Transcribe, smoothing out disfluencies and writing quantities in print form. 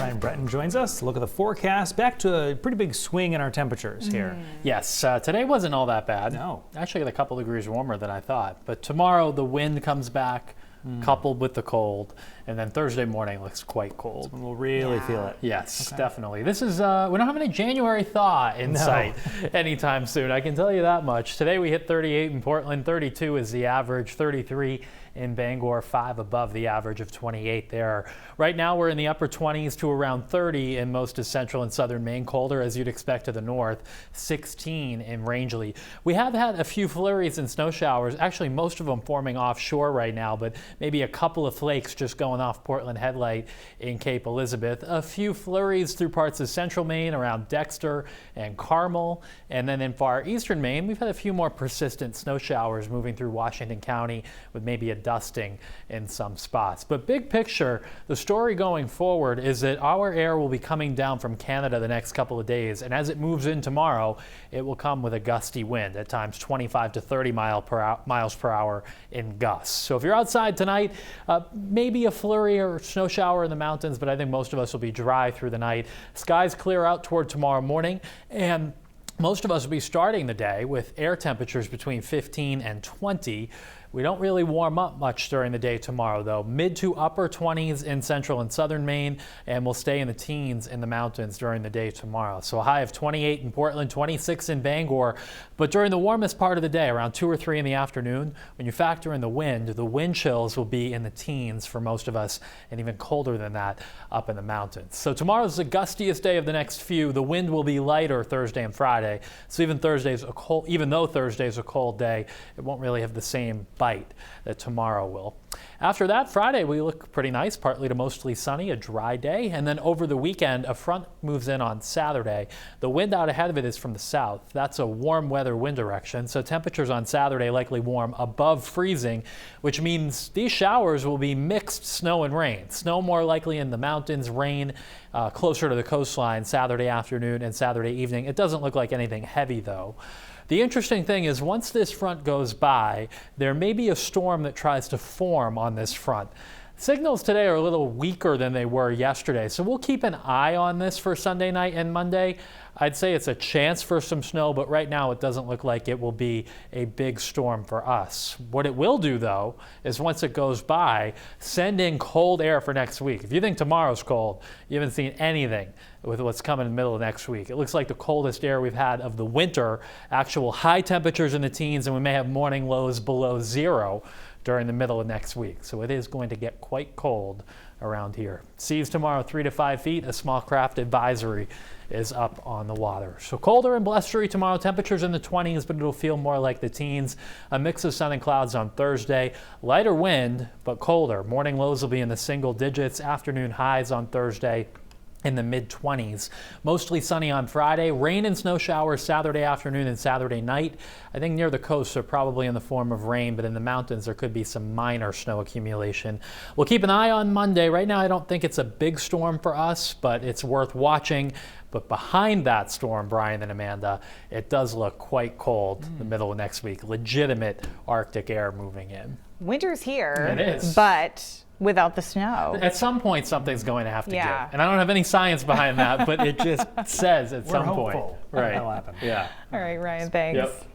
Ryan Breton joins us. Look at the forecast. Back to a pretty big swing in our temperatures here. Yes, today wasn't all that bad. No. Actually, a couple degrees warmer than I thought. But tomorrow the wind comes back, coupled with the cold, and then Thursday morning looks quite cold. We'll really feel it. Yes, definitely. This is, we don't have any January thaw in sight anytime soon. I can tell you that much. Today we hit 38 in Portland, 32 is the average, 33 in Bangor, 5 above the average of 28 there. Right now we're in the upper 20s to around 30 in most of central and southern Maine, colder as you'd expect to the north, 16 in Rangeley. We have had a few flurries and snow showers, actually most of them forming offshore right now, but maybe a couple of flakes just going off Portland Headlight in Cape Elizabeth. A few flurries through parts of central Maine around Dexter and Carmel, and then in far eastern Maine we've had a few more persistent snow showers moving through Washington County with maybe a dusting in some spots. But big picture, the story going forward is that our air will be coming down from Canada the next couple of days, and as it moves in tomorrow, it will come with a gusty wind, at times 25 to 30 miles per hour in gusts. So if you're outside tonight, maybe a flurry or snow shower in the mountains, but I think most of us will be dry through the night. Skies clear out toward tomorrow morning, and most of us will be starting the day with air temperatures between 15 and 20. We don't really warm up much during the day tomorrow, though. Mid to upper 20s in central and southern Maine, and we'll stay in the teens in the mountains during the day tomorrow. So a high of 28 in Portland, 26 in Bangor. But during the warmest part of the day, around 2 or 3 in the afternoon, when you factor in the wind chills will be in the teens for most of us, and even colder than that up in the mountains. So tomorrow's the gustiest day of the next few. The wind will be lighter Thursday and Friday. So even though Thursday's a cold day, it won't really have the same bite that tomorrow will. After that, Friday we look pretty nice, partly to mostly sunny, a dry day, and then over the weekend a front moves in on Saturday. The wind out ahead of it is from the south. That's a warm weather wind direction, so temperatures on Saturday likely warm above freezing, which means these showers will be mixed snow and rain. Snow more likely in the mountains, rain closer to the coastline Saturday afternoon and Saturday evening. It doesn't look like anything heavy though. The interesting thing is once this front goes by, there may be a storm that tries to form on this front. Signals today are a little weaker than they were yesterday, so we'll keep an eye on this for Sunday night and Monday. I'd say it's a chance for some snow, but right now it doesn't look like it will be a big storm for us. What it will do, though, is once it goes by, send in cold air for next week. If you think tomorrow's cold, you haven't seen anything with what's coming in the middle of next week. It looks like the coldest air we've had of the winter, actual high temperatures in the teens, and we may have morning lows below 0 during the middle of next week. So it is going to get quite cold around here. Seas tomorrow 3 to 5 feet. A small craft advisory is up on the water. So colder and blustery tomorrow. Temperatures in the 20s, but it'll feel more like the teens. A mix of sun and clouds on Thursday. Lighter wind, but colder. Morning lows will be in the single digits. Afternoon highs on Thursday in the mid-20s. Mostly sunny on Friday. Rain and snow showers Saturday afternoon and Saturday night. I think near the coast they're probably in the form of rain, but in the mountains there could be some minor snow accumulation. We'll keep an eye on Monday. Right now I don't think it's a big storm for us, but it's worth watching. But behind that storm, Brian and Amanda, it does look quite cold the middle of next week. Legitimate Arctic air moving in. Winter's here. It is. But without the snow. At some point, something's going to have to give. And I don't have any science behind that, but it just says at some point. Right. That'll happen. Yeah. All right, Ryan, thanks. Yep.